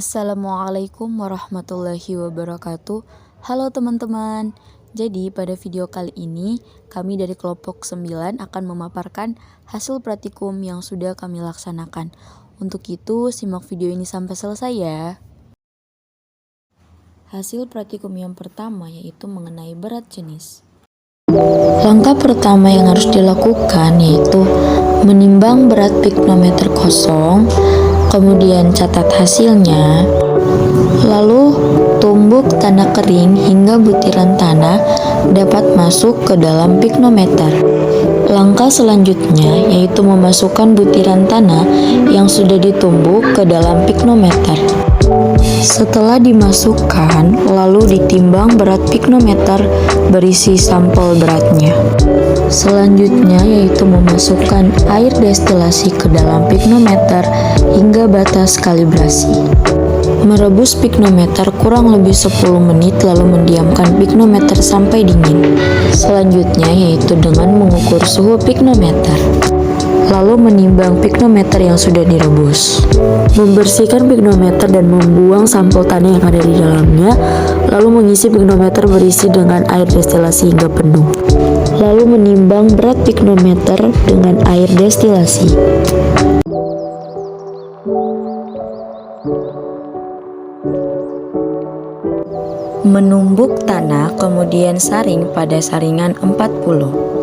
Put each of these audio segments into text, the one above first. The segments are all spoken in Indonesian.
Assalamualaikum warahmatullahi wabarakatuh. Halo teman-teman. Jadi pada video kali ini kami dari kelompok 9 akan memaparkan hasil praktikum yang sudah kami laksanakan. Untuk itu simak video ini sampai selesai ya. Hasil praktikum yang pertama yaitu mengenai berat jenis. Langkah pertama yang harus dilakukan yaitu menimbang berat piknometer kosong, kemudian catat hasilnya, lalu tumbuk tanah kering hingga butiran tanah dapat masuk ke dalam piknometer. Langkah selanjutnya yaitu memasukkan butiran tanah yang sudah ditumbuk ke dalam piknometer. Setelah dimasukkan, lalu ditimbang berat piknometer berisi sampel beratnya. Selanjutnya yaitu memasukkan air destilasi ke dalam piknometer hingga batas kalibrasi. Merebus piknometer kurang lebih 10 menit lalu mendiamkan piknometer sampai dingin. Selanjutnya yaitu dengan mengukur suhu piknometer. Lalu menimbang piknometer yang sudah direbus. Membersihkan piknometer dan membuang sampel tanah yang ada di dalamnya, lalu mengisi piknometer berisi dengan air destilasi hingga penuh. Lalu menimbang berat piknometer dengan air destilasi. Menumbuk tanah kemudian saring pada saringan 40.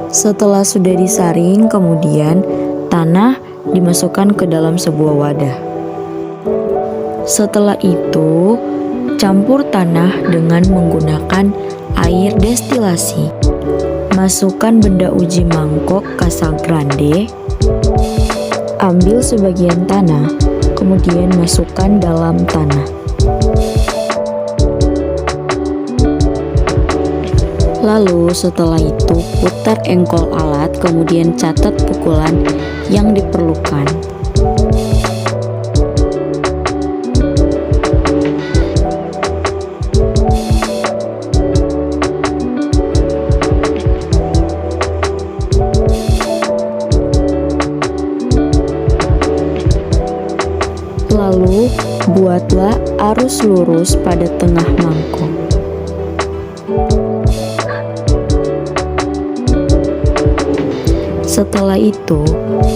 Setelah sudah disaring, kemudian tanah dimasukkan ke dalam sebuah wadah. Setelah itu, campur tanah dengan menggunakan air destilasi. Masukkan benda uji mangkok Casagrande. Ambil sebagian tanah, kemudian masukkan dalam tanah. Lalu setelah itu putar engkol alat, kemudian catat pukulan yang diperlukan. Lalu buatlah arus lurus pada tengah mangkok. Setelah itu,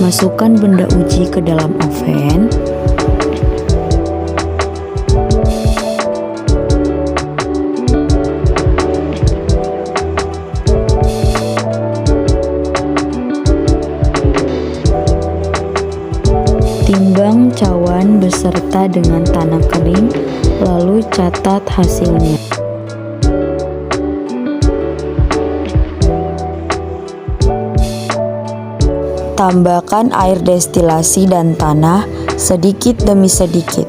masukkan benda uji ke dalam oven. Timbang cawan beserta dengan tanah kering, lalu catat hasilnya. Tambahkan air destilasi dan tanah sedikit demi sedikit.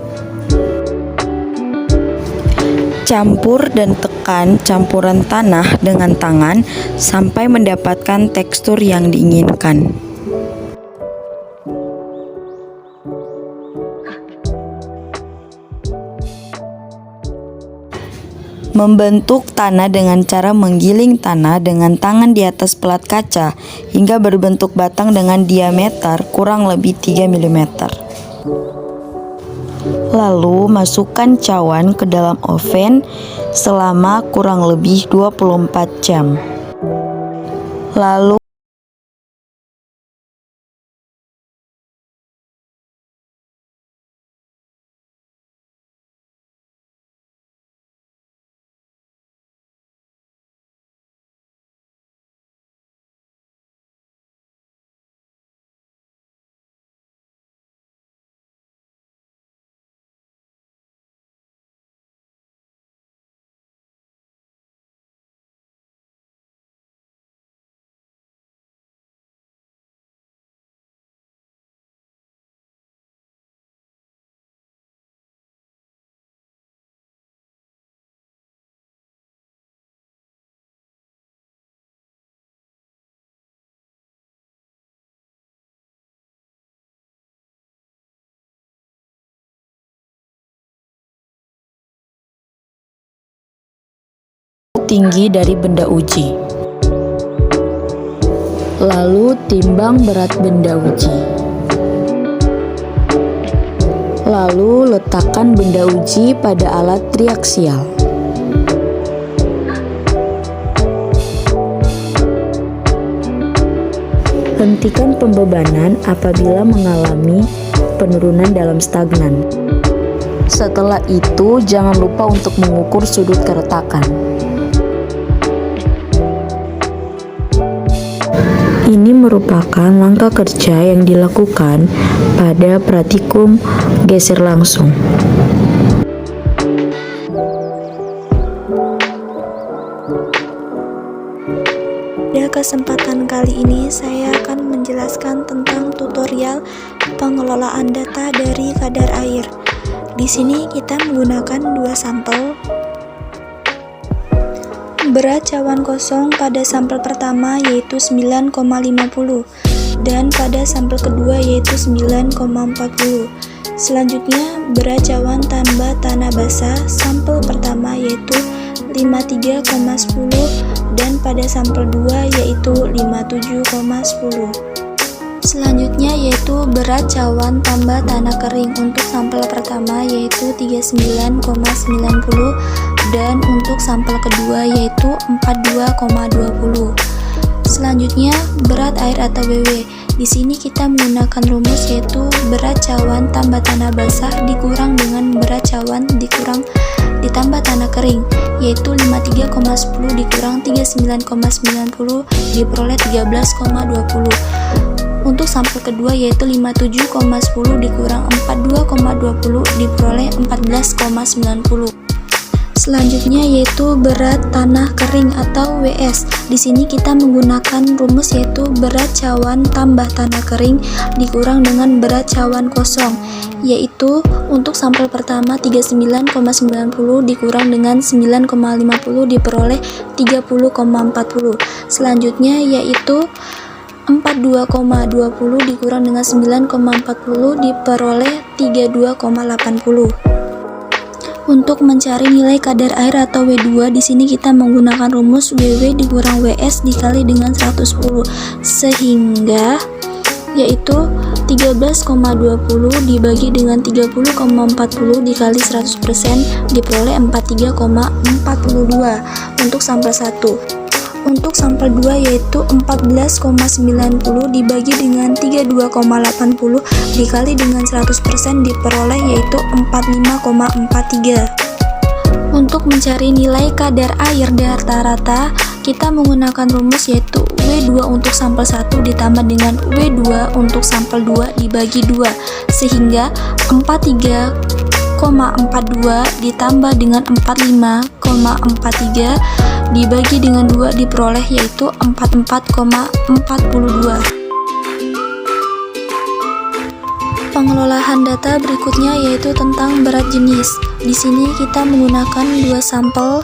Campur dan tekan campuran tanah dengan tangan sampai mendapatkan tekstur yang diinginkan. Membentuk tanah dengan cara menggiling tanah dengan tangan di atas pelat kaca hingga berbentuk batang dengan diameter kurang lebih 3 mm. Lalu masukkan cawan ke dalam oven selama kurang lebih 24 jam. Lalu tinggi dari benda uji. Lalu timbang berat benda uji. Lalu letakkan benda uji pada alat triaksial. Hentikan pembebanan apabila mengalami penurunan dalam stagnan. Setelah itu, jangan lupa untuk mengukur sudut keretakan. Ini merupakan langkah kerja yang dilakukan pada praktikum geser langsung. Pada kesempatan kali ini saya akan menjelaskan tentang tutorial pengelolaan data dari kadar air. Di sini kita menggunakan dua sampel. Berat cawan kosong pada sampel pertama yaitu 9,50 dan pada sampel kedua yaitu 9,40. Selanjutnya berat cawan tambah tanah basah sampel pertama yaitu 53,10 dan pada sampel 2 yaitu 57,10. Selanjutnya yaitu berat cawan tambah tanah kering untuk sampel pertama yaitu 39,90 dan untuk sampel kedua yaitu 42,20. Selanjutnya berat air atau BW. Di sini kita menggunakan rumus yaitu berat cawan tambah tanah basah dikurang dengan berat cawan ditambah tanah kering yaitu 53,10 dikurang 39,90 diperoleh 13,20. Untuk sampel kedua yaitu 57,10 dikurang 42,20 diperoleh 14,90. Selanjutnya yaitu berat tanah kering atau WS. Di sini kita menggunakan rumus yaitu berat cawan tambah tanah kering dikurang dengan berat cawan kosong, yaitu untuk sampel pertama 39,90 dikurang dengan 9,50 diperoleh 30,40. Selanjutnya yaitu 42,20 dikurang dengan 9,40 diperoleh 32,80. Untuk mencari nilai kadar air atau W2, di sini kita menggunakan rumus WW dikurang WS dikali dengan 110, sehingga yaitu 13,20 dibagi dengan 30,40 dikali 100% diperoleh 43,42 untuk sampel 1. Untuk sampel 2 yaitu 14,90 dibagi dengan 32,80 dikali dengan 100% diperoleh yaitu 45,43. Untuk mencari nilai kadar air rata-rata, kita menggunakan rumus yaitu W2 untuk sampel 1 ditambah dengan W2 untuk sampel 2 dibagi 2, sehingga 43,42 ditambah dengan 45,43 dibagi dengan 2 diperoleh yaitu 44,42. Pengelolaan data berikutnya yaitu tentang berat jenis. Di sini kita menggunakan dua sampel.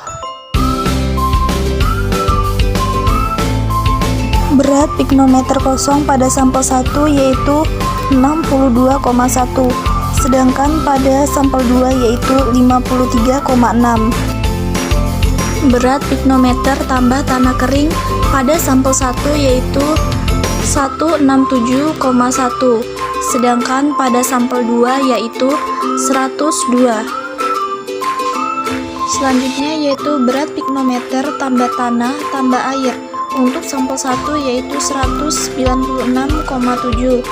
Berat pignometer kosong pada sampel 1 yaitu 62,1, sedangkan pada sampel 2 yaitu 53,6. Berat pignometer tambah tanah kering pada sampel 1 yaitu 167,1, sedangkan pada sampel 2 yaitu 102. Selanjutnya yaitu berat pignometer tambah tanah tambah air untuk sampel 1 yaitu 196,7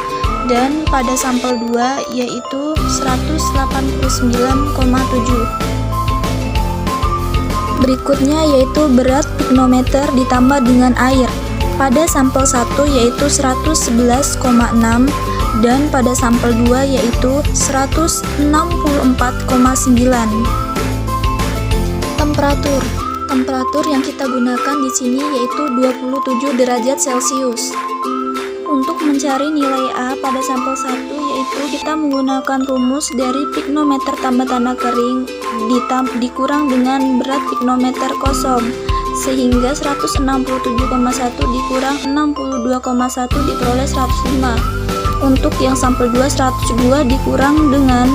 dan pada sampel 2 yaitu 189,7. Berikutnya yaitu berat pignometer ditambah dengan air pada sampel 1 yaitu 111,6 dan pada sampel 2 yaitu 164,9. Temperatur yang kita gunakan di sini yaitu 27 derajat Celcius. Untuk mencari nilai A pada sampel 1 yaitu kita menggunakan rumus dari pignometer tambah tanah kering dikurang dengan berat pignometer kosong, sehingga 167,1 dikurang 62,1 diperoleh 105. Untuk yang sampel 2 102 dikurang dengan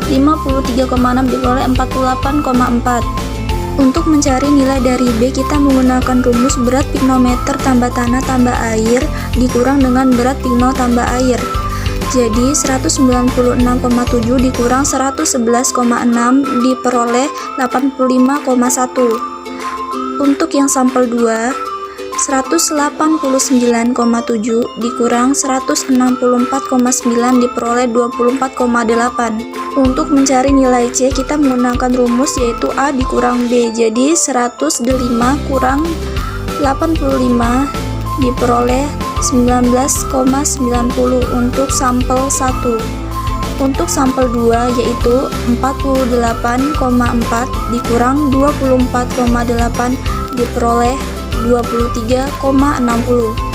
53,6 diperoleh 48,4. Untuk mencari nilai dari B, kita menggunakan rumus berat pignometer tambah tanah tambah air dikurang dengan berat pigno tambah air. Jadi 196,7 dikurang 111,6 diperoleh 85,1. Untuk yang sampel 2, 189,7 dikurang 164,9 diperoleh 24,8. Untuk mencari nilai C, kita menggunakan rumus yaitu A dikurang B. Jadi 105 kurang 85 diperoleh 19,90 untuk sampel 1. Untuk sampel 2 yaitu 48,4 dikurang 24,8 diperoleh 23,60.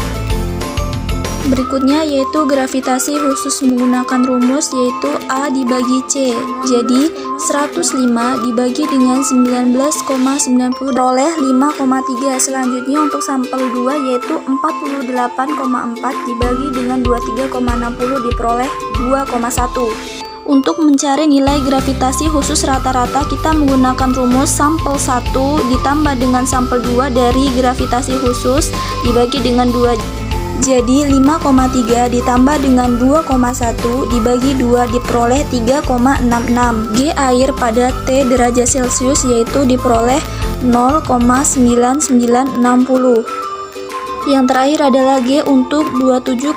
Berikutnya yaitu gravitasi khusus menggunakan rumus yaitu A dibagi C. Jadi 105 dibagi dengan 19,90 peroleh 5,3. Selanjutnya untuk sampel 2 yaitu 48,4 dibagi dengan 23,60 diperoleh 2,1. Untuk mencari nilai gravitasi khusus rata-rata, kita menggunakan rumus sampel 1 ditambah dengan sampel 2 dari gravitasi khusus dibagi dengan 2. Jadi 5,3 ditambah dengan 2,1 dibagi 2 diperoleh 3,66. G air pada T derajat Celcius yaitu diperoleh 0,9960. Yang terakhir adalah G untuk 27,5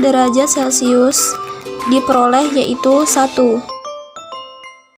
derajat Celcius diperoleh yaitu 1.